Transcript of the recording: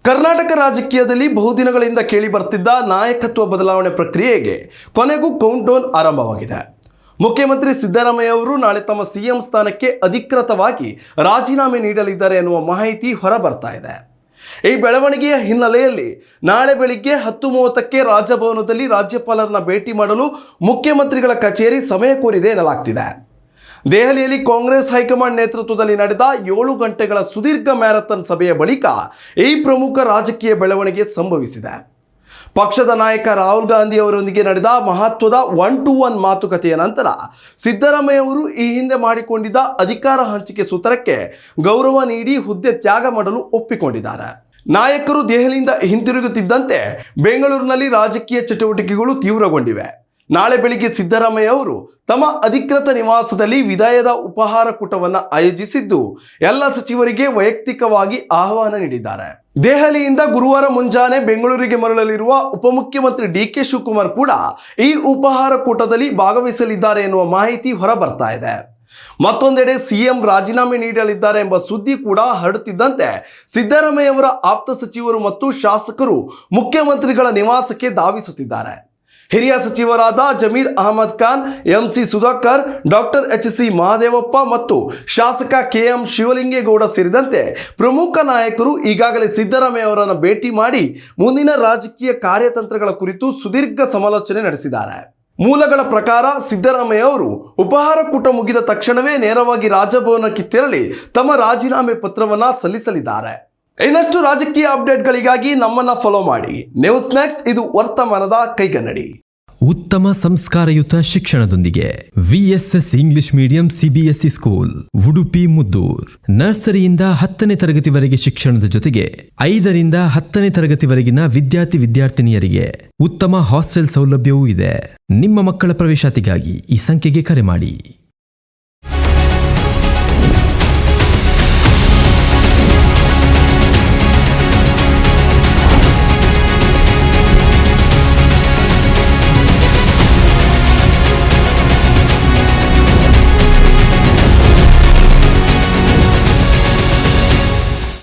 ಕರ್ನಾಟಕ ರಾಜಕೀಯದಲ್ಲಿ ಬಹುದಿನಗಳಿಂದ ಕೇಳಿ ಬರ್ತಿದ್ದ ನಾಯಕತ್ವ ಬದಲಾವಣೆ ಪ್ರಕ್ರಿಯೆಗೆ ಕೊನೆಗೂ ಕೌಂಟ್ಡೌನ್ ಆರಂಭವಾಗಿದೆ. ಮುಖ್ಯಮಂತ್ರಿ ಸಿದ್ದರಾಮಯ್ಯ ಅವರು ನಾಳೆ ತಮ್ಮ ಸಿಎಂ ಸ್ಥಾನಕ್ಕೆ ಅಧಿಕೃತವಾಗಿ ರಾಜೀನಾಮೆ ನೀಡಲಿದ್ದಾರೆ ಎನ್ನುವ ಮಾಹಿತಿ ಹೊರಬರ್ತಾ ಇದೆ. ಈ ಬೆಳವಣಿಗೆಯ ಹಿನ್ನೆಲೆಯಲ್ಲಿ ನಾಳೆ ಬೆಳಿಗ್ಗೆ 10:30ಕ್ಕೆ ರಾಜಭವನದಲ್ಲಿ ರಾಜ್ಯಪಾಲರನ್ನ ಭೇಟಿ ಮಾಡಲು ಮುಖ್ಯಮಂತ್ರಿಗಳ ಕಚೇರಿ ಸಮಯ ಕೋರಿದೆ ಎನ್ನಲಾಗ್ತಿದೆ. ದೆಹಲಿಯಲ್ಲಿ ಕಾಂಗ್ರೆಸ್ ಹೈಕಮಾಂಡ್ ನೇತೃತ್ವದಲ್ಲಿ ನಡೆದ 7 ಗಂಟೆಗಳ ಸುದೀರ್ಘ ಮ್ಯಾರಥಾನ್ ಸಭೆಯ ಬಳಿಕ ಈ ಪ್ರಮುಖ ರಾಜಕೀಯ ಬೆಳವಣಿಗೆ ಸಂಭವಿಸಿದೆ. ಪಕ್ಷದ ನಾಯಕ ರಾಹುಲ್ ಗಾಂಧಿ ಅವರೊಂದಿಗೆ ನಡೆದ ಮಹತ್ವದ 1-to-1 ಮಾತುಕತೆಯ ನಂತರ ಸಿದ್ದರಾಮಯ್ಯ ಅವರು ಈ ಹಿಂದೆ ಮಾಡಿಕೊಂಡಿದ್ದ ಅಧಿಕಾರ ಹಂಚಿಕೆ ಸೂತ್ರಕ್ಕೆ ಗೌರವ ನೀಡಿ ಹುದ್ದೆ ತ್ಯಾಗ ಮಾಡಲು ಒಪ್ಪಿಕೊಂಡಿದ್ದಾರೆ. ನಾಯಕರು ದೆಹಲಿಯಿಂದ ಹಿಂತಿರುಗುತ್ತಿದ್ದಂತೆ ಬೆಂಗಳೂರಿನಲ್ಲಿ ರಾಜಕೀಯ ಚಟುವಟಿಕೆಗಳು ತೀವ್ರಗೊಂಡಿವೆ. ನಾಳೆ ಬೆಳಿಗ್ಗೆ ಸಿದ್ದರಾಮಯ್ಯ ಅವರು ತಮ್ಮ ಅಧಿಕೃತ ನಿವಾಸದಲ್ಲಿ ವಿದಾಯದ ಉಪಹಾರ ಕೂಟವನ್ನು ಆಯೋಜಿಸಿದ್ದು ಎಲ್ಲ ಸಚಿವರಿಗೆ ವೈಯಕ್ತಿಕವಾಗಿ ಆಹ್ವಾನ ನೀಡಿದ್ದಾರೆ. ದೆಹಲಿಯಿಂದ ಗುರುವಾರ ಮುಂಜಾನೆ ಬೆಂಗಳೂರಿಗೆ ಮರಳಲಿರುವ ಉಪಮುಖ್ಯಮಂತ್ರಿ ಡಿ.ಕೆ. ಶಿವಕುಮಾರ್ ಕೂಡ ಈ ಉಪಹಾರ ಕೂಟದಲ್ಲಿ ಭಾಗವಹಿಸಲಿದ್ದಾರೆ ಎನ್ನುವ ಮಾಹಿತಿ ಹೊರಬರ್ತಾ ಇದೆ. ಮತ್ತೊಂದೆಡೆ ಸಿಎಂ ರಾಜೀನಾಮೆ ನೀಡಲಿದ್ದಾರೆ ಎಂಬ ಸುದ್ದಿ ಕೂಡ ಹರಡುತ್ತಿದ್ದಂತೆ ಸಿದ್ದರಾಮಯ್ಯ ಅವರ ಆಪ್ತ ಸಚಿವರು ಮತ್ತು ಶಾಸಕರು ಮುಖ್ಯಮಂತ್ರಿಗಳ ನಿವಾಸಕ್ಕೆ ಧಾವಿಸುತ್ತಿದ್ದಾರೆ. ಹಿರಿಯ ಸಚಿವರಾದ ಜಮೀರ್ ಅಹಮದ್ ಖಾನ್, ಎಂ.ಸಿ. ಸುಧಾಕರ್, ಡಾಕ್ಟರ್ ಎಚ್.ಸಿ. ಮಹದೇವಪ್ಪ ಮತ್ತು ಶಾಸಕ ಕೆ.ಎಂ. ಶಿವಲಿಂಗೇಗೌಡ ಸೇರಿದಂತೆ ಪ್ರಮುಖ ನಾಯಕರು ಈಗಾಗಲೇ ಸಿದ್ದರಾಮಯ್ಯ ಅವರನ್ನು ಭೇಟಿ ಮಾಡಿ ಮುಂದಿನ ರಾಜಕೀಯ ಕಾರ್ಯತಂತ್ರಗಳ ಕುರಿತು ಸುದೀರ್ಘ ಸಮಾಲೋಚನೆ ನಡೆಸಿದ್ದಾರೆ. ಮೂಲಗಳ ಪ್ರಕಾರ ಸಿದ್ದರಾಮಯ್ಯ ಅವರು ಉಪಹಾರ ಕೂಟ ಮುಗಿದ ತಕ್ಷಣವೇ ನೇರವಾಗಿ ರಾಜಭವನಕ್ಕೆ ತೆರಳಿ ತಮ್ಮ ರಾಜೀನಾಮೆ ಪತ್ರವನ್ನು ಸಲ್ಲಿಸಲಿದ್ದಾರೆ. ಇನ್ನಷ್ಟು ರಾಜಕೀಯ ಅಪ್ಡೇಟ್ಗಳಿಗಾಗಿ ನಮ್ಮನ್ನ ಫಾಲೋ ಮಾಡಿ. ನ್ಯೂಸ್ ನೆಕ್ಸ್ಟ್, ಇದು ವರ್ತಮಾನದ ಕೈಗನ್ನಡಿ. ಉತ್ತಮ ಸಂಸ್ಕಾರಯುತ ಶಿಕ್ಷಣದೊಂದಿಗೆ VSS English medium CBSE school, Udupi Muddur. ನರ್ಸರಿಯಿಂದ 10ನೇ ತರಗತಿವರೆಗೆ ಶಿಕ್ಷಣದ ಜೊತೆಗೆ 5ರಿಂದ 10ನೇ ತರಗತಿವರೆಗಿನ ವಿದ್ಯಾರ್ಥಿನಿಯರಿಗೆ ಉತ್ತಮ ಹಾಸ್ಟೆಲ್ ಸೌಲಭ್ಯವೂ ಇದೆ. ನಿಮ್ಮ ಮಕ್ಕಳ ಪ್ರವೇಶಾತಿಗಾಗಿ ಈ ಸಂಖ್ಯೆಗೆ ಕರೆ ಮಾಡಿ.